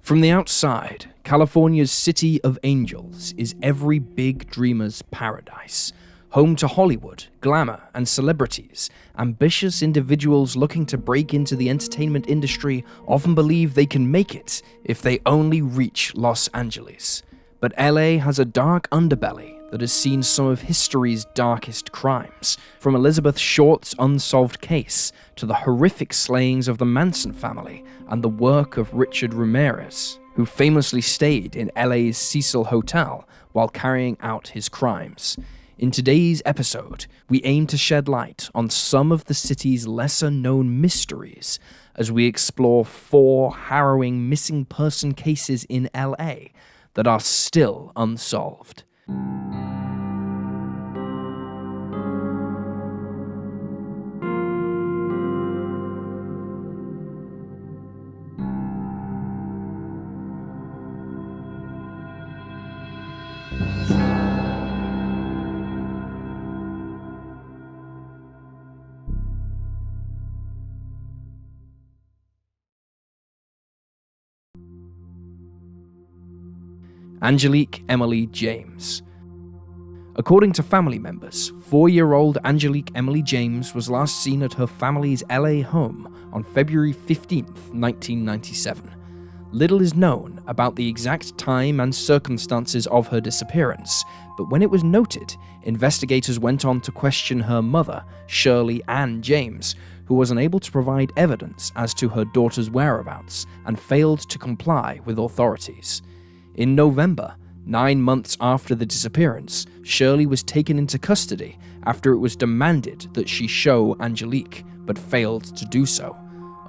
From the outside, California's City of Angels is every big dreamer's paradise, home to Hollywood, glamour, and celebrities. Ambitious individuals looking to break into the entertainment industry often believe they can make it if they only reach Los Angeles. But LA has a dark underbelly that has seen some of history's darkest crimes, from Elizabeth Short's unsolved case to the horrific slayings of the Manson family and the work of Richard Ramirez, who famously stayed in LA's Cecil Hotel while carrying out his crimes. In today's episode, we aim to shed light on some of the city's lesser-known mysteries as we explore 4 harrowing missing person cases in LA that are still unsolved. Angelique Emily James. According to family members, 4-year-old Angelique Emily James was last seen at her family's LA home on February 15, 1997. Little is known about the exact time and circumstances of her disappearance, but when it was noted, investigators went on to question her mother, Shirley Ann James, who was unable to provide evidence as to her daughter's whereabouts and failed to comply with authorities. In November, 9 months after the disappearance, Shirley was taken into custody after it was demanded that she show Angelique, but failed to do so.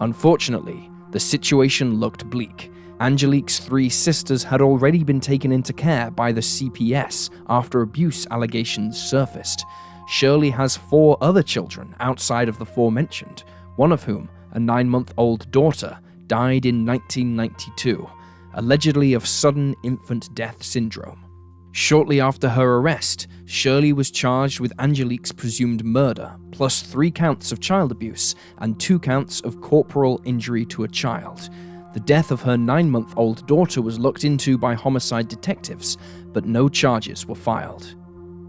Unfortunately, the situation looked bleak. Angelique's 3 sisters had already been taken into care by the CPS after abuse allegations surfaced. Shirley has 4 other children outside of the 4 mentioned, one of whom, a 9-month-old daughter, died in 1992. Allegedly of sudden infant death syndrome. Shortly after her arrest, Shirley was charged with Angelique's presumed murder, plus 3 counts of child abuse and 2 counts of corporal injury to a child. The death of her 9-month-old daughter was looked into by homicide detectives, but no charges were filed.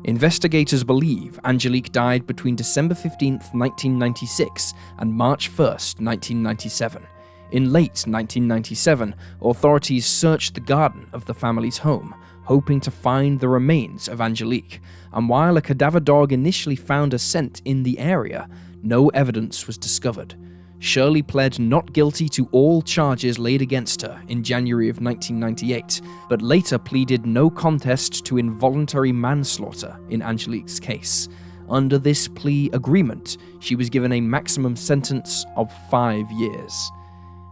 Investigators believe Angelique died between December 15, 1996 and March 1, 1997. In late 1997, authorities searched the garden of the family's home, hoping to find the remains of Angelique, and while a cadaver dog initially found a scent in the area, no evidence was discovered. Shirley pled not guilty to all charges laid against her in January of 1998, but later pleaded no contest to involuntary manslaughter in Angelique's case. Under this plea agreement, she was given a maximum sentence of 5 years.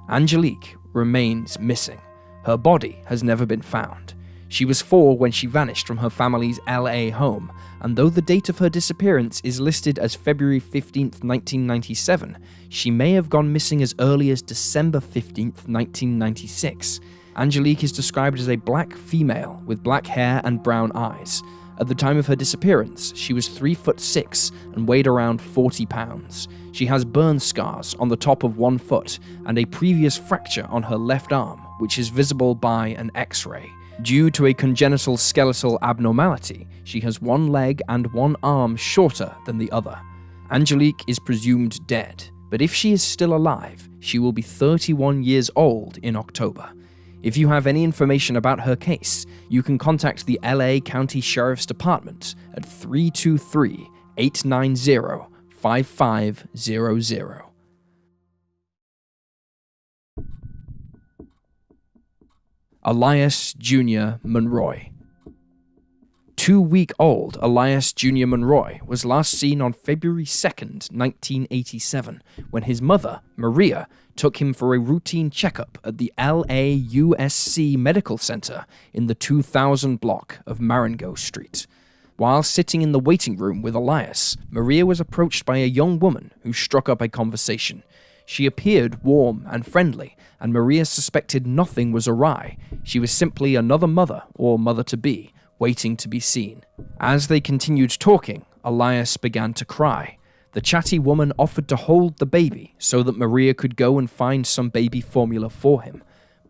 Angelique remains missing. Her body has never been found. She was 4 when she vanished from her family's LA home, and though the date of her disappearance is listed as February 15, 1997, she may have gone missing as early as December 15, 1996. Angelique is described as a black female with black hair and brown eyes. At the time of her disappearance, she was 3'6" and weighed around 40 pounds. She has burn scars on the top of 1 foot and a previous fracture on her left arm, which is visible by an X-ray. Due to a congenital skeletal abnormality, she has 1 leg and 1 arm shorter than the other. Angelique is presumed dead, but if she is still alive, she will be 31 years old in October. If you have any information about her case, you can contact the LA County Sheriff's Department at 323-890-5500. Elias Jr. Monroy. 2-week-old Elias Jr. Monroy was last seen on February 2nd, 1987, when his mother, Maria, took him for a routine checkup at the LAUSC Medical Center in the 2000 block of Marengo Street. While sitting in the waiting room with Elias, Maria was approached by a young woman who struck up a conversation. She appeared warm and friendly, and Maria suspected nothing was awry. She was simply another mother, or mother-to-be, waiting to be seen. As they continued talking, Elias began to cry. The chatty woman offered to hold the baby so that Maria could go and find some baby formula for him.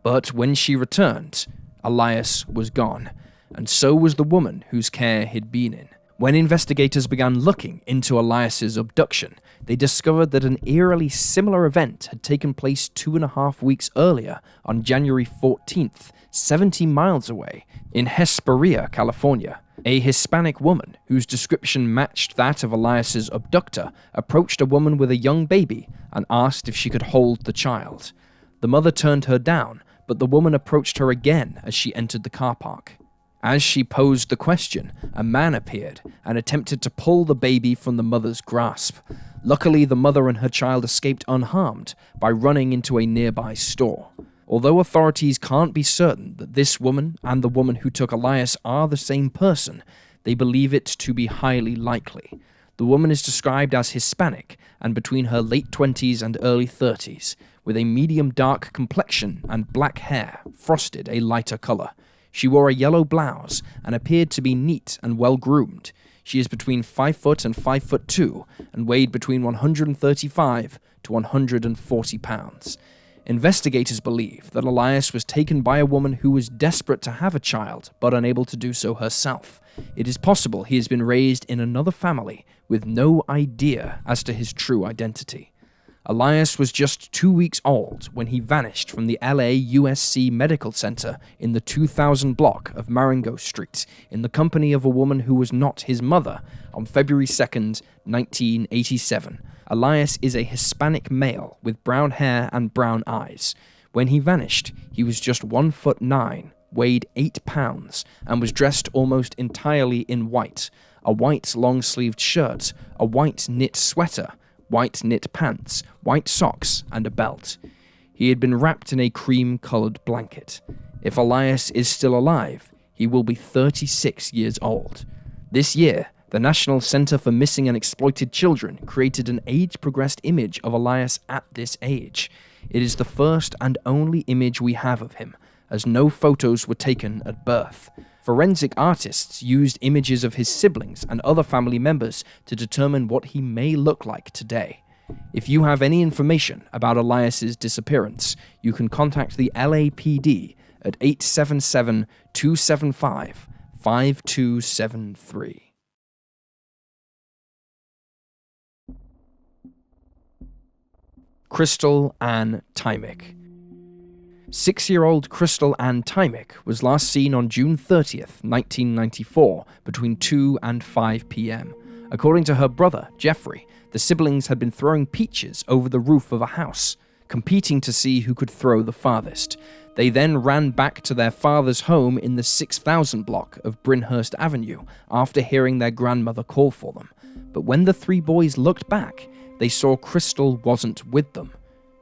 But when she returned, Elias was gone, and so was the woman whose care he'd been in. When investigators began looking into Elias's abduction, they discovered that an eerily similar event had taken place 2.5 weeks earlier on January 14th, 70 miles away, in Hesperia, California. A Hispanic woman, whose description matched that of Elias's abductor, approached a woman with a young baby and asked if she could hold the child. The mother turned her down, but the woman approached her again as she entered the car park. As she posed the question, a man appeared and attempted to pull the baby from the mother's grasp. Luckily, the mother and her child escaped unharmed by running into a nearby store. Although authorities can't be certain that this woman and the woman who took Elias are the same person, they believe it to be highly likely. The woman is described as Hispanic and between her late 20s and early 30s, with a medium-dark complexion and black hair, frosted a lighter color. She wore a yellow blouse and appeared to be neat and well-groomed. She is between 5 foot and 5'2" and weighed between 135 to 140 pounds. Investigators believe that Elias was taken by a woman who was desperate to have a child but unable to do so herself. It is possible he has been raised in another family with no idea as to his true identity. Elias was just 2 weeks old when he vanished from the LA USC Medical Center in the 2000 block of Marengo Street in the company of a woman who was not his mother on February 2nd, 1987. Elias is a Hispanic male with brown hair and brown eyes. When he vanished, he was just 1'9", weighed 8 pounds, and was dressed almost entirely in white: a white long-sleeved shirt, a white knit sweater, white knit pants, white socks, and a belt. He had been wrapped in a cream-colored blanket. If Elias is still alive, he will be 36 years old. This year, the National Center for Missing and Exploited Children created an age-progressed image of Elias at this age. It is the first and only image we have of him, as no photos were taken at birth. Forensic artists used images of his siblings and other family members to determine what he may look like today. If you have any information about Elias's disappearance, you can contact the LAPD at 877-275-5273. Crystal Ann Tymick. 6-year-old Crystal Ann Tymick was last seen on June 30th, 1994, between 2 and 5 p.m. According to her brother, Jeffrey, the siblings had been throwing peaches over the roof of a house, competing to see who could throw the farthest. They then ran back to their father's home in the 6000 block of Brinhurst Avenue after hearing their grandmother call for them. But when the 3 boys looked back, they saw Crystal wasn't with them.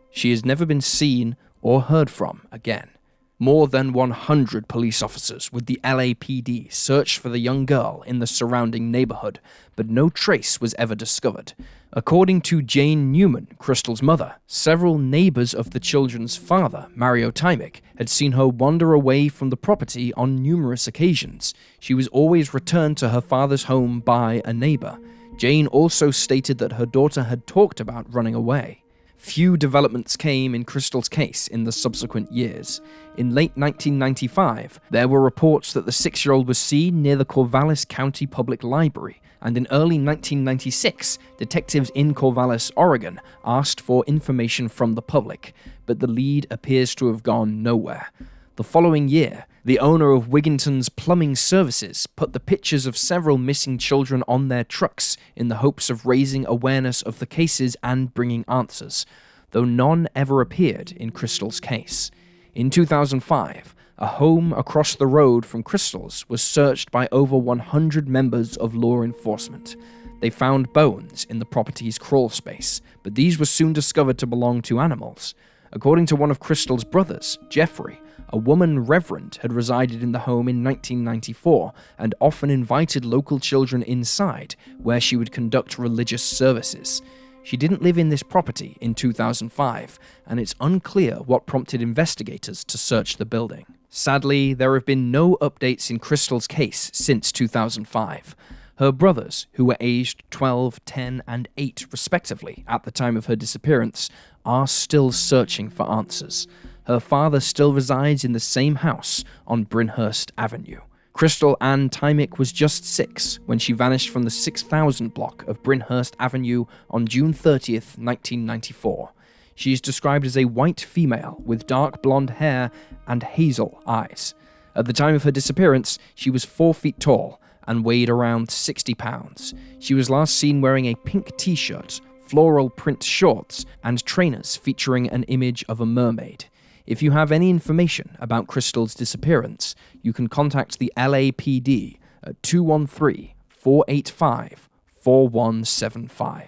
She has never been seen or heard from again. More than 100 police officers with the LAPD searched for the young girl in the surrounding neighborhood, but no trace was ever discovered. According to Jane Newman, Crystal's mother, several neighbors of the children's father, Mario Tymick, had seen her wander away from the property on numerous occasions. She was always returned to her father's home by a neighbor. Jane also stated that her daughter had talked about running away. Few developments came in Crystal's case in the subsequent years. In late 1995, there were reports that the 6-year-old was seen near the Corvallis County Public Library, and in early 1996, detectives in Corvallis, Oregon, asked for information from the public, but the lead appears to have gone nowhere. The following year, the owner of Wigginton's Plumbing Services put the pictures of several missing children on their trucks in the hopes of raising awareness of the cases and bringing answers, though none ever appeared in Crystal's case. In 2005, a home across the road from Crystal's was searched by over 100 members of law enforcement. They found bones in the property's crawl space, but these were soon discovered to belong to animals. According to one of Crystal's brothers, Jeffrey, a woman reverend had resided in the home in 1994 and often invited local children inside, where she would conduct religious services. She didn't live in this property in 2005, and it's unclear what prompted investigators to search the building. Sadly, there have been no updates in Crystal's case since 2005. Her brothers, who were aged 12, 10, and 8 respectively at the time of her disappearance, are still searching for answers. her father still resides in the same house on Brynhurst Avenue. Crystal Ann Tymick was just 6 when she vanished from the 6000 block of Brynhurst Avenue on June 30th, 1994. She is described as a white female with dark blonde hair and hazel eyes. At the time of her disappearance, she was 4 feet tall and weighed around 60 pounds. She was last seen wearing a pink t-shirt, floral print shorts, and trainers featuring an image of a mermaid. If you have any information about Crystal's disappearance, you can contact the LAPD at 213-485-4175.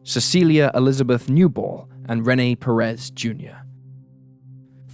Cecilia Elizabeth Newball and Rene Perez Jr.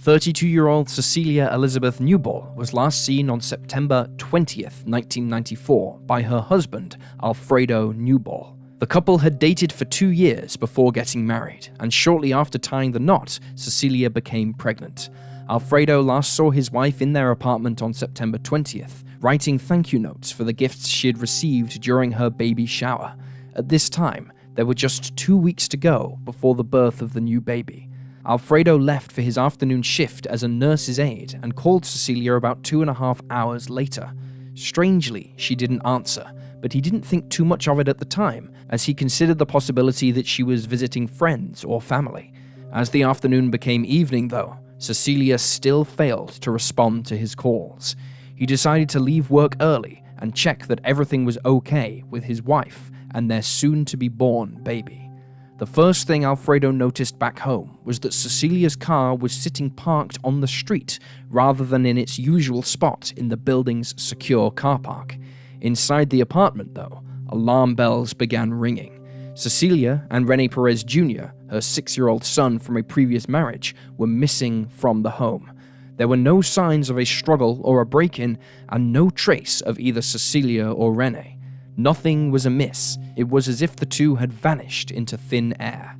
32-year-old Cecilia Elizabeth Newball was last seen on September 20th, 1994 by her husband, Alfredo Newball. The couple had dated for 2 years before getting married, and shortly after tying the knot, Cecilia became pregnant. Alfredo last saw his wife in their apartment on September 20th, writing thank you notes for the gifts she had received during her baby shower. At this time, there were just 2 weeks to go before the birth of the new baby. Alfredo left for his afternoon shift as a nurse's aide and called Cecilia about 2.5 hours later. Strangely, she didn't answer, but he didn't think too much of it at the time, as he considered the possibility that she was visiting friends or family. As the afternoon became evening, though, Cecilia still failed to respond to his calls. He decided to leave work early and check that everything was okay with his wife and their soon-to-be-born baby. The first thing Alfredo noticed back home was that Cecilia's car was sitting parked on the street rather than in its usual spot in the building's secure car park. Inside the apartment, though, alarm bells began ringing. Cecilia and Rene Perez Jr., her 6-year-old son from a previous marriage, were missing from the home. There were no signs of a struggle or a break-in, and no trace of either Cecilia or Rene. Nothing was amiss. It was as if the two had vanished into thin air.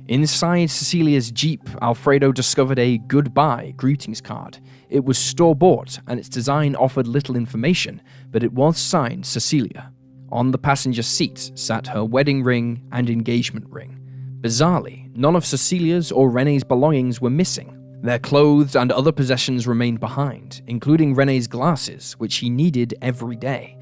Inside Cecilia's Jeep, Alfredo discovered a goodbye greetings card. It was store-bought, and its design offered little information, but it was signed Cecilia. On the passenger seat sat her wedding ring and engagement ring. Bizarrely, none of Cecilia's or Rene's belongings were missing. Their clothes and other possessions remained behind, including Rene's glasses, which he needed every day.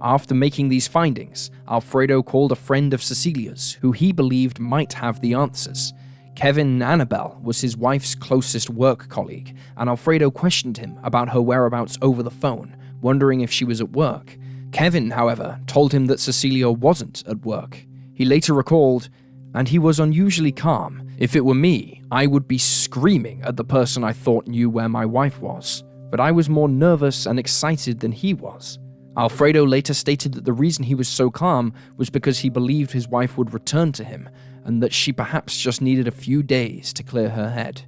After making these findings, Alfredo called a friend of Cecilia's, who he believed might have the answers. Kevin Annabelle was his wife's closest work colleague, and Alfredo questioned him about her whereabouts over the phone, wondering if she was at work. Kevin, however, told him that Cecilia wasn't at work. He later recalled, "And he was unusually calm. If it were me, I would be screaming at the person I thought knew where my wife was. But I was more nervous and excited than he was." Alfredo later stated that the reason he was so calm was because he believed his wife would return to him, and that she perhaps just needed a few days to clear her head.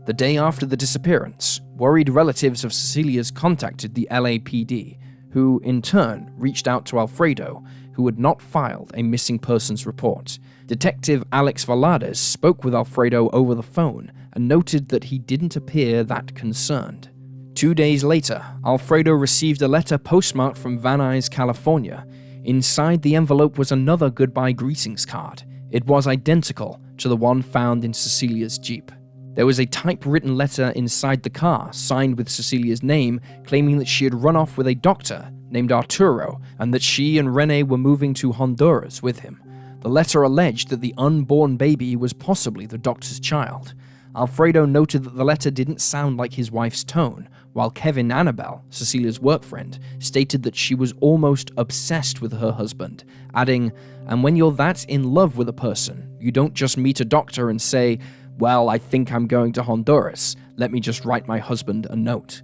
The day after the disappearance, worried relatives of Cecilia's contacted the LAPD, who in turn reached out to Alfredo, who had not filed a missing persons report. Detective Alex Valadez spoke with Alfredo over the phone and noted that he didn't appear that concerned. 2 days later, Alfredo received a letter postmarked from Van Nuys, California. Inside the envelope was another goodbye greetings card. It was identical to the one found in Cecilia's Jeep. There was a typewritten letter inside the car, signed with Cecilia's name, claiming that she had run off with a doctor named Arturo, and that she and Rene were moving to Honduras with him. The letter alleged that the unborn baby was possibly the doctor's child. Alfredo noted that the letter didn't sound like his wife's tone, while Kevin Annabelle, Cecilia's work friend, stated that she was almost obsessed with her husband, adding, "And when you're that in love with a person, you don't just meet a doctor and say, 'Well, I think I'm going to Honduras. Let me just write my husband a note.'"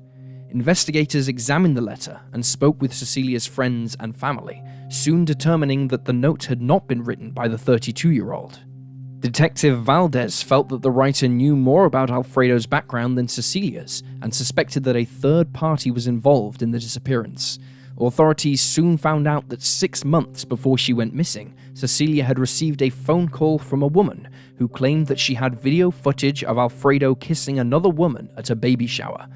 Investigators examined the letter and spoke with Cecilia's friends and family, soon determining that the note had not been written by the 32-year-old. Detective Valdez felt that the writer knew more about Alfredo's background than Cecilia's, and suspected that a third party was involved in the disappearance. Authorities soon found out that 6 months before she went missing, Cecilia had received a phone call from a woman who claimed that she had video footage of Alfredo kissing another woman at a baby shower.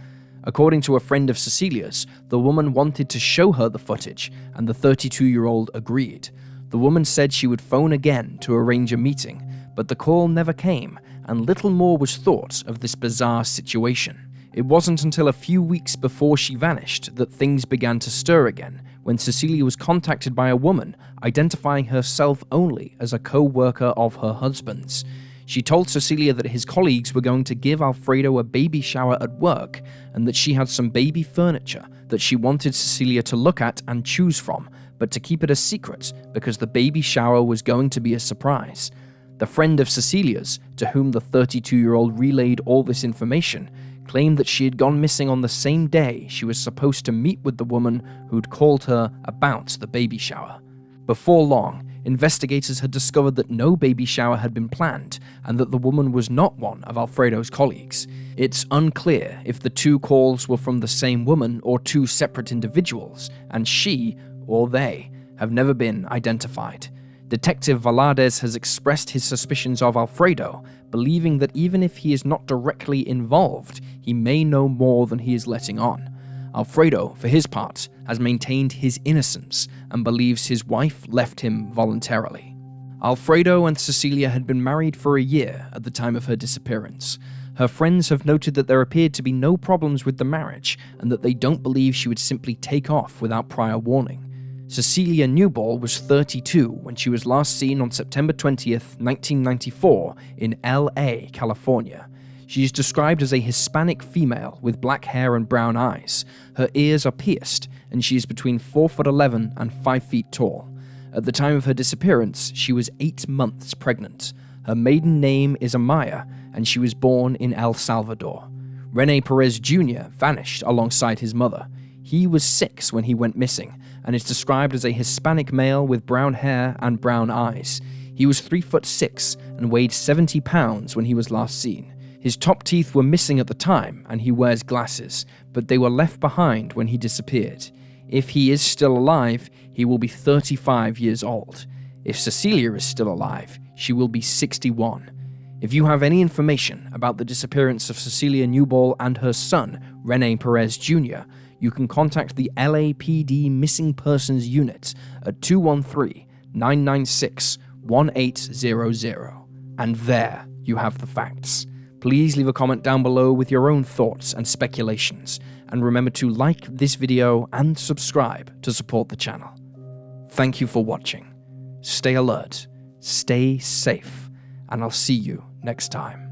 According to a friend of Cecilia's, the woman wanted to show her the footage, and the 32-year-old agreed. The woman said she would phone again to arrange a meeting, but the call never came, and little more was thought of this bizarre situation. It wasn't until a few weeks before she vanished that things began to stir again, when Cecilia was contacted by a woman identifying herself only as a co-worker of her husband's. She told Cecilia that his colleagues were going to give Alfredo a baby shower at work, and that she had some baby furniture that she wanted Cecilia to look at and choose from, but to keep it a secret because the baby shower was going to be a surprise. The friend of Cecilia's, to whom the 32-year-old relayed all this information, claimed that she had gone missing on the same day she was supposed to meet with the woman who'd called her about the baby shower. Before long, investigators had discovered that no baby shower had been planned and that the woman was not one of Alfredo's colleagues. It's unclear if the two calls were from the same woman or two separate individuals, and she, or they, have never been identified. Detective Valadez has expressed his suspicions of Alfredo, believing that even if he is not directly involved, he may know more than he is letting on. Alfredo, for his part, has maintained his innocence and believes his wife left him voluntarily. Alfredo and Cecilia had been married for a year at the time of her disappearance. Her friends have noted that there appeared to be no problems with the marriage and that they don't believe she would simply take off without prior warning. Cecilia Newball was 32 when she was last seen on September 20th, 1994 in LA, California. She is described as a Hispanic female with black hair and brown eyes. Her ears are pierced, and she is between 4'11" and 5 feet tall. At the time of her disappearance, she was 8 months pregnant. Her maiden name is Amaya, and she was born in El Salvador. Rene Perez Jr. vanished alongside his mother. He was 6 when he went missing, and is described as a Hispanic male with brown hair and brown eyes. He was 3'6" and weighed 70 pounds when he was last seen. His top teeth were missing at the time, and he wears glasses, but they were left behind when he disappeared. If he is still alive, he will be 35 years old. If Cecilia is still alive, she will be 61. If you have any information about the disappearance of Cecilia Newball and her son, Rene Perez Jr., you can contact the LAPD Missing Persons Unit at 213-996-1800. And there you have the facts. Please leave a comment down below with your own thoughts and speculations, and remember to like this video and subscribe to support the channel. Thank you for watching. Stay alert, stay safe, and I'll see you next time.